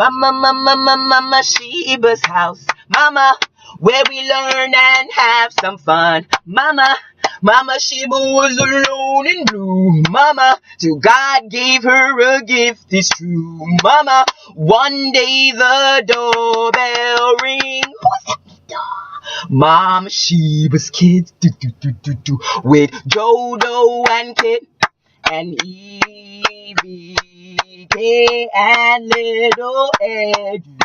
Mama Sheba's house. Mama, where we learn and have some fun. Mama Sheba was alone and blue. Mama, till God gave her a gift, it's true. Mama, one day the doorbell ring. Who's at the door? Mama Sheba's kids, with Jodo and Kit and Evie, Kay and little Eddie.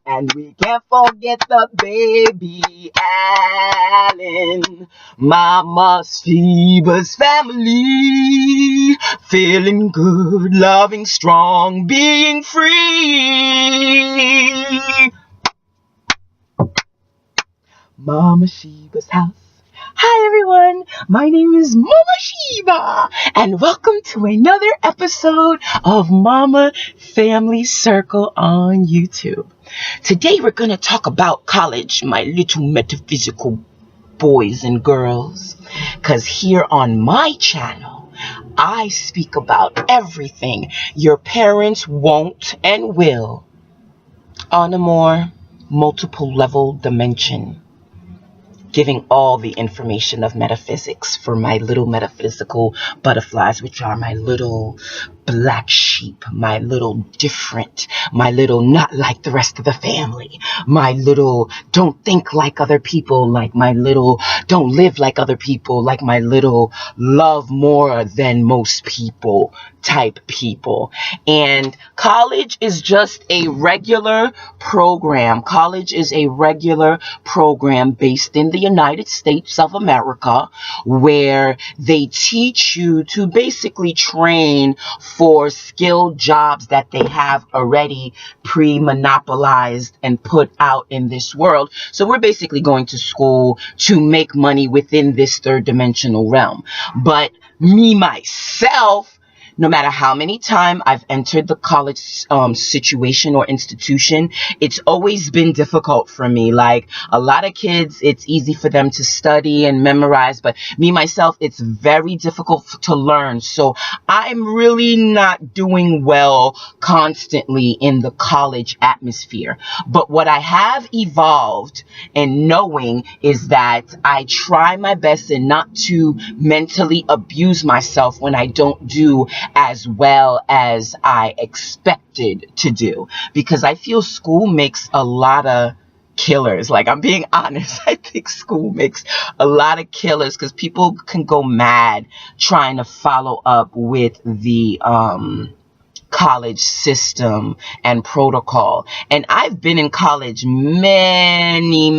And we can't forget the baby Allen. Mama Sheba's family, feeling good, loving strong, being free. Mama Sheba's house. Hi everyone, my name is Mama Sheba, and welcome to another episode of Mama Family Circle on YouTube. Today we're going to talk about college, my little metaphysical boys and girls, because here on my channel, I speak about everything your parents won't and will on a more multiple level dimension, giving all the information of metaphysics for my little metaphysical butterflies, which are my little black sheep, my little different, my little not like the rest of the family, my little don't think like other people, like my little don't live like other people, like my little love more than most people type people. And college is just a regular program. College is a regular program based in the United States of America, where they teach you to basically train for skilled jobs that they have already pre-monopolized and put out in this world. So we're basically going to school to make money within this third dimensional realm. But me, myself, no matter how many times I've entered the college situation or institution, it's always been difficult for me. Like a lot of kids, it's easy for them to study and memorize, but me, myself, it's very difficult to learn. So I'm really not doing well constantly in the college atmosphere. But what I have evolved in knowing is that I try my best and not to mentally abuse myself when I don't do as well as I expected to do, because I feel school makes a lot of killers. Like, I'm being honest, I think school makes a lot of killers because people can go mad trying to follow up with the college system and protocol. And I've been in college many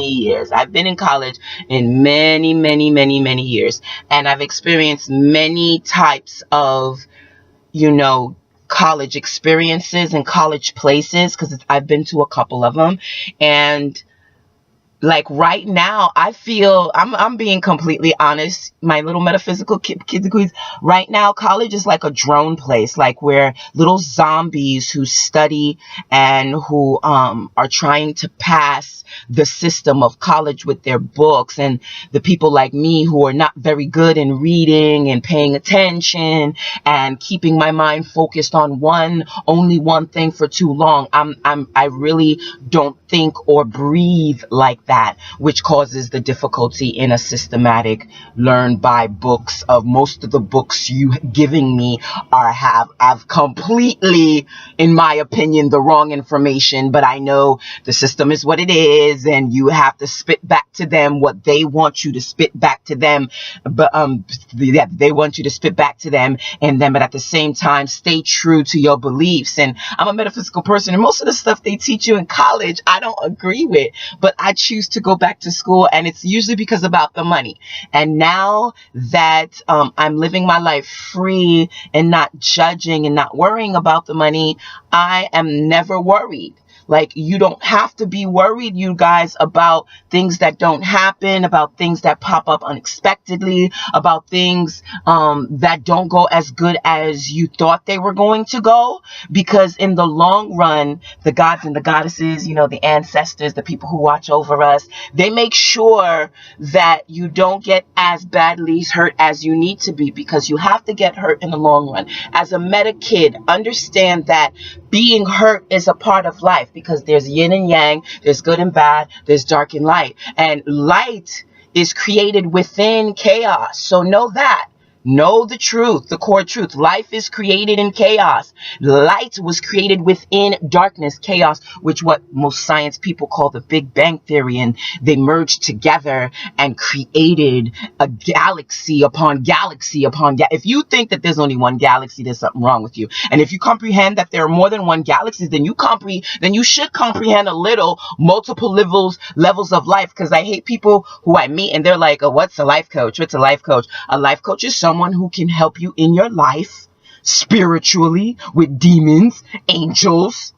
years. I've been in college in many years. And I've experienced many types of, college experiences and college places, because I've been to a couple of them. And like right now, I feel, I'm being completely honest, my little metaphysical kids and queens, right now, college is like a drone place, like where little zombies who study and who are trying to pass the system of college with their books, and the people like me who are not very good in reading and paying attention and keeping my mind focused on only one thing for too long. I really don't think or breathe like that, which causes the difficulty in a systematic learn by books. Of most of the books you giving me have completely, in my opinion, the wrong information, but I know the system is what it is, and you have to spit back to them what they want you to spit back to them, but they want you to spit back to them, and then but at the same time stay true to your beliefs. And I'm a metaphysical person, and most of the stuff they teach you in college I don't agree with, but I choose to go back to school, and it's usually because about the money. And now that I'm living my life free and not judging and not worrying about the money, I am never worried. Like, you don't have to be worried, you guys, about things that don't happen, about things that pop up unexpectedly, about things that don't go as good as you thought they were going to go. Because in the long run, the gods and the goddesses, the ancestors, the people who watch over us, they make sure that you don't get as badly hurt as you need to be, because you have to get hurt in the long run. As a meta kid, understand that being hurt is a part of life, because there's yin and yang, there's good and bad, there's dark and light. And light is created within chaos. So know that. Know the truth, the core truth. Life is created in chaos. Light was created within darkness, chaos, which what most science people call the Big Bang Theory. And they merged together and created a galaxy upon galaxy upon if you think that there's only one galaxy, there's something wrong with you. And if you comprehend that there are more than one galaxies, then you should comprehend a little multiple levels of life. Because I hate people who I meet and they're like, oh, what's a life coach? What's a life coach? A life coach is someone who can help you in your life spiritually, with demons, angels,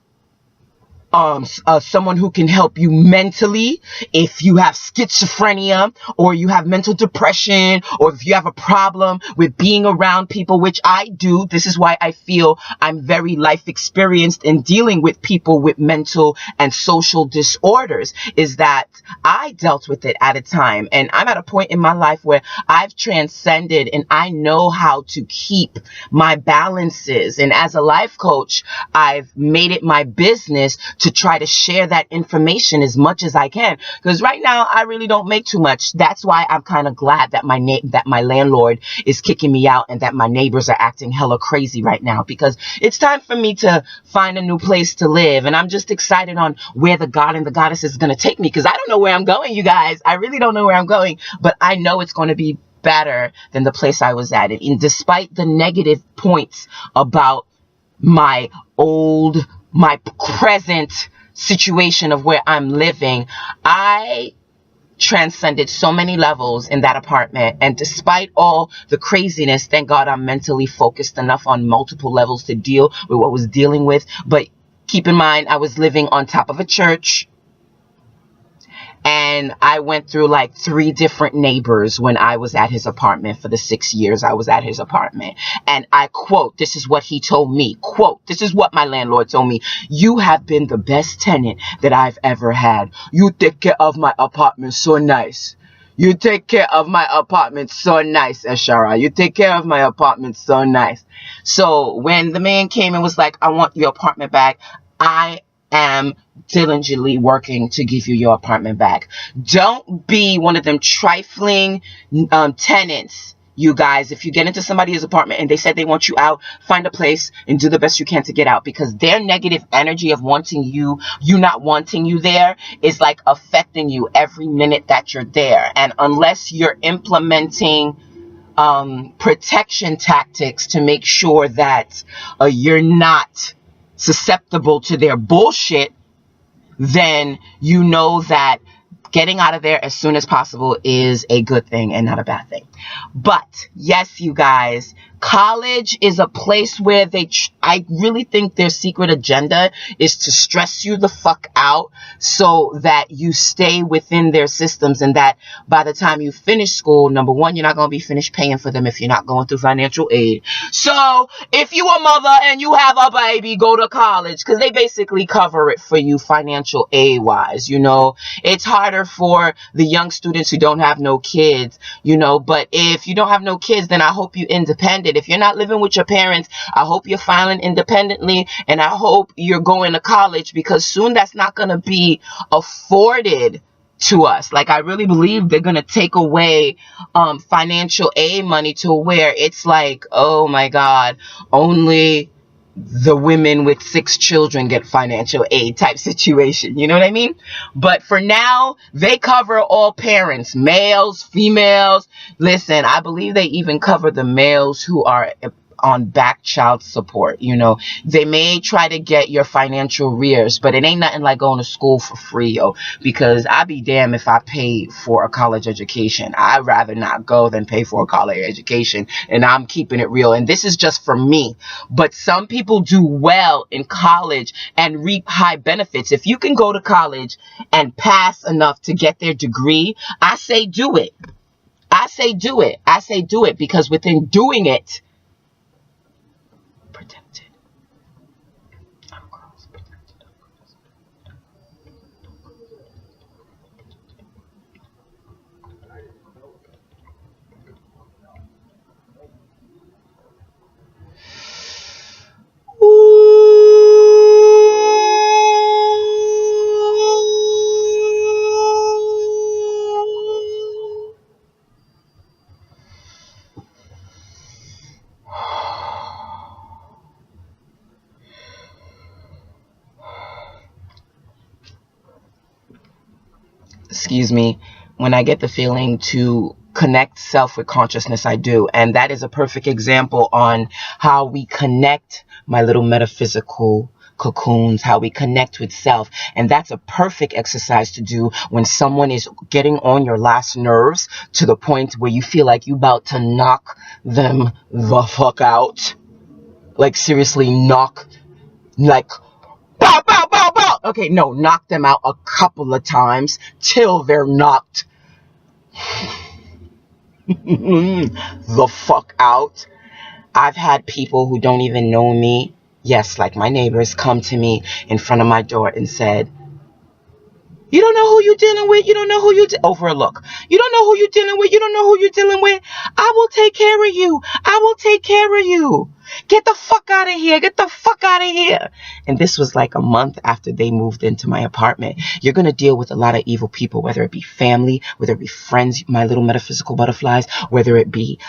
someone who can help you mentally if you have schizophrenia, or you have mental depression, or if you have a problem with being around people, which I do. This is why I feel I'm very life experienced in dealing with people with mental and social disorders, is that I dealt with it at a time, and I'm at a point in my life where I've transcended and I know how to keep my balances. And as a life coach, I've made it my business to try to share that information as much as I can. Because right now, I really don't make too much. That's why I'm kind of glad that my landlord is kicking me out, and that my neighbors are acting hella crazy right now, because it's time for me to find a new place to live. And I'm just excited on where the God and the goddess is going to take me, because I don't know where I'm going, you guys. I really don't know where I'm going, but I know it's going to be better than the place I was at. And despite the negative points about my present situation of where I'm living, I transcended so many levels in that apartment. And despite all the craziness, thank God I'm mentally focused enough on multiple levels to deal with what I was dealing with. But keep in mind, I was living on top of a church. And I went through like 3 different neighbors when I was at his apartment for the 6 years I was at his apartment. And I quote, this is what he told me, quote, this is what my landlord told me: "You have been the best tenant that I've ever had. You take care of my apartment so nice. You take care of my apartment so nice, Eshara. You take care of my apartment so nice." So when the man came and was like, I want your apartment back, I am diligently working to give you your apartment back. Don't be one of them trifling tenants, you guys. If you get into somebody's apartment and they said they want you out, find a place and do the best you can to get out, because their negative energy of wanting you not wanting you there is like affecting you every minute that you're there. And unless you're implementing protection tactics to make sure that you're not susceptible to their bullshit, then you know that getting out of there as soon as possible is a good thing and not a bad thing. But yes, you guys, college is a place where I really think their secret agenda is to stress you the fuck out so that you stay within their systems, and that by the time you finish school, number one, you're not going to be finished paying for them if you're not going through financial aid. So if you a mother and you have a baby, go to college, because they basically cover it for you financial aid wise. It's harder for the young students who don't have no kids, but if you don't have no kids, then I hope you're independent. If you're not living with your parents, I hope you're filing independently, and I hope you're going to college, because soon that's not going to be afforded to us. Like, I really believe they're going to take away financial aid money to where it's like, oh my God, only the women with 6 children get financial aid type situation. You know what I mean? But for now, they cover all parents, males, females. Listen, I believe they even cover the males who are on back child support. They may try to get your financial rears, but it ain't nothing like going to school for free, yo. Because I be damn if I pay for a college education. I'd rather not go than pay for a college education. And I'm keeping it real. And this is just for me. But some people do well in college and reap high benefits. If you can go to college and pass enough to get their degree, I say do it. I say do it. I say do it because within doing it, protected. Excuse me, when I get the feeling to connect self with consciousness, I do. And that is a perfect example on how we connect, my little metaphysical cocoons, how we connect with self. And that's a perfect exercise to do when someone is getting on your last nerves to the point where you feel like you about to knock them the fuck out. Like seriously, knock, like, bow, bow, bow, bow. Okay, no, knock them out a couple of times till they're knocked the fuck out. I've had people who don't even know me, yes, like my neighbors, come to me in front of my door and said, you don't know who you're dealing with. You don't know who you overlook. You don't know who you're dealing with. You don't know who you're dealing with. I will take care of you. I will take care of you. Get the fuck out of here. Get the fuck out of here. And this was like a month after they moved into my apartment. You're going to deal with a lot of evil people, whether it be family, whether it be friends, my little metaphysical butterflies, whether it be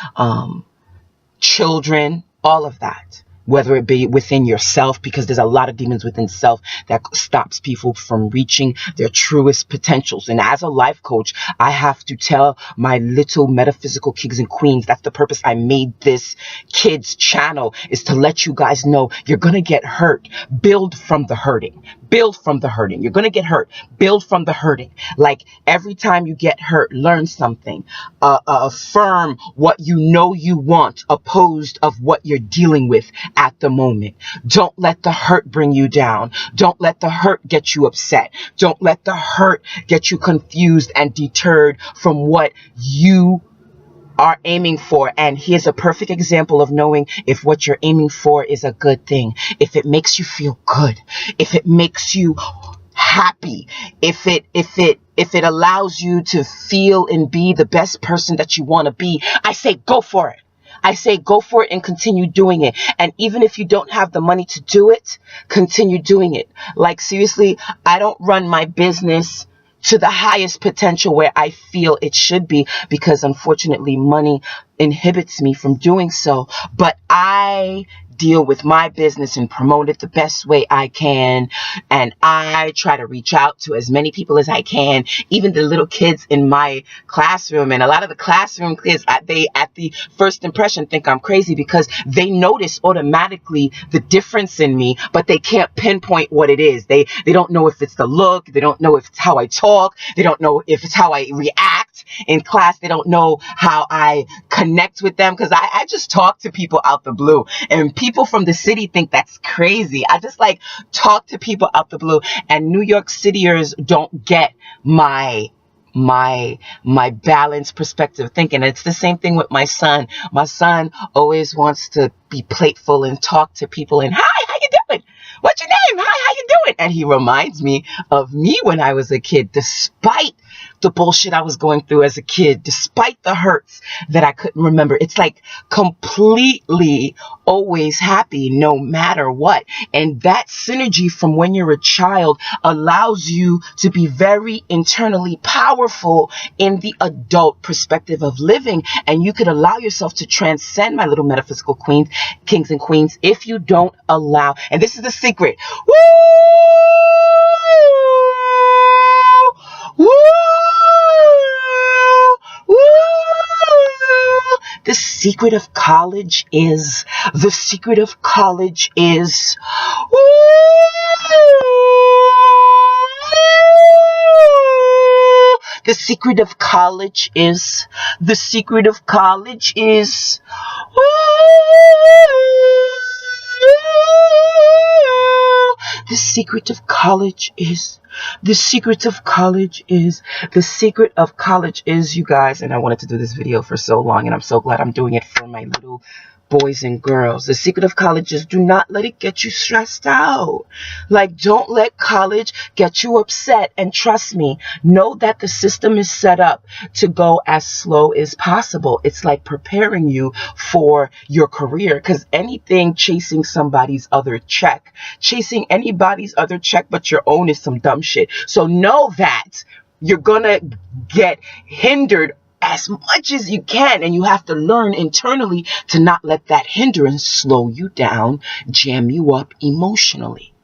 children, all of that. Whether it be within yourself, because there's a lot of demons within self that stops people from reaching their truest potentials. And as a life coach, I have to tell my little metaphysical kings and queens, that's the purpose I made this kids channel, is to let you guys know you're going to get hurt. Build from the hurting. Build from the hurting. You're going to get hurt. Build from the hurting. Like every time you get hurt, learn something. Affirm what you know you want, opposed of what you're dealing with at the moment. Don't let the hurt bring you down. Don't let the hurt get you upset. Don't let the hurt get you confused and deterred from what you are aiming for. And here's a perfect example of knowing if what you're aiming for is a good thing. If it makes you feel good, if it makes you happy, if it allows you to feel and be the best person that you want to be, I say go for it. I say go for it and continue doing it. And even if you don't have the money to do it, continue doing it. Like seriously, I don't run my business to the highest potential where I feel it should be, because unfortunately money inhibits me from doing so. But I deal with my business and promote it the best way I can. And I try to reach out to as many people as I can, even the little kids in my classroom. And a lot of the classroom kids, they at the first impression think I'm crazy because they notice automatically the difference in me, but they can't pinpoint what it is. They don't know if it's the look. They don't know if it's how I talk. They don't know if it's how I react in class. They don't know how I connect with them, because I just talk to people out the blue. And people from the city think that's crazy. I just like talk to people out the blue, and New York Cityers don't get my balanced perspective thinking. It's the same thing with my son. My son always wants to be playful and talk to people and, hi, how you doing? What's your name? Hi, how you doing? And he reminds me of me when I was a kid, despite the bullshit I was going through as a kid, despite the hurts that I couldn't remember. It's like completely always happy no matter what. And that synergy from when you're a child allows you to be very internally powerful in the adult perspective of living. And you could allow yourself to transcend, my little metaphysical queens, kings and queens, if you don't allow, and this is the secret. Woo! Woo! Woo! The secret of college is, the secret of college is, the secret of college is, the secret of college is, the secret of college is, the secret of college is, the secret of college is, you guys, and I wanted to do this video for so long, and I'm so glad I'm doing it for my little boys and girls. The secret of college is, do not let it get you stressed out. Like, don't let college get you upset. And trust me, know that the system is set up to go as slow as possible. It's like preparing you for your career, because anything chasing somebody's other check, chasing anybody's other check but your own is some dumb shit. So know that you're gonna get hindered as much as you can, and you have to learn internally to not let that hindrance slow you down, jam you up emotionally.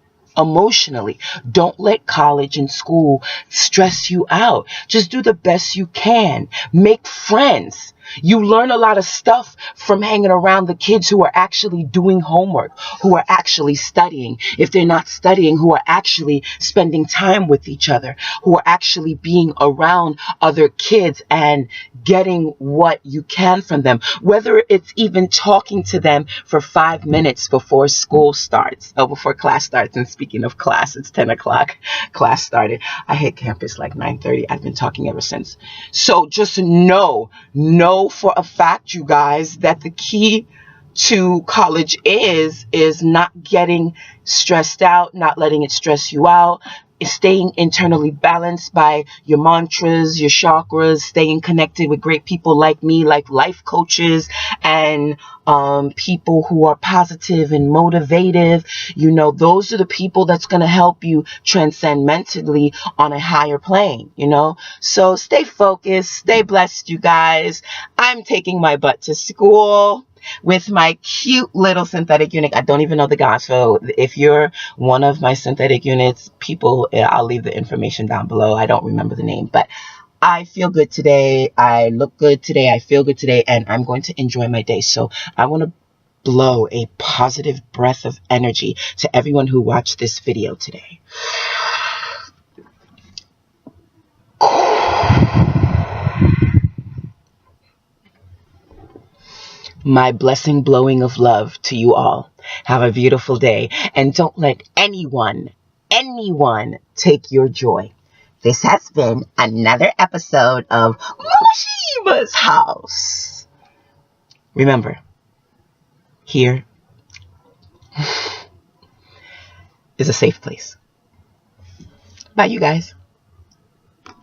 Don't let college and school stress you out. Just do the best you can. Make friends. You learn a lot of stuff from hanging around the kids who are actually doing homework, who are actually studying. If they're not studying, who are actually spending time with each other, who are actually being around other kids and getting what you can from them. Whether it's even talking to them for 5 minutes before school starts, or before class starts. And speaking of class, it's 10 o'clock. Class started. I hit campus like 9:30. I've been talking ever since. So just know for a fact, you guys, that the key to college is not getting stressed out, not letting it stress you out, staying internally balanced by your mantras, your chakras, staying connected with great people like me, like life coaches and people who are positive and motivative. You know, those are the people that's going to help you transcend mentally on a higher plane, you know. So stay focused, stay blessed, you guys. I'm taking my butt to school with my cute little synthetic unit. I don't even know the guy. So if you're one of my synthetic units, people, I'll leave the information down below. I don't remember the name, but I feel good today. I look good today. I feel good today, and I'm going to enjoy my day. So I want to blow a positive breath of energy to everyone who watched this video today. My blessing blowing of love to you all. Have a beautiful day. And don't let anyone take your joy. This has been another episode of Mama Sheba's House. Remember, here is a safe place. Bye, you guys.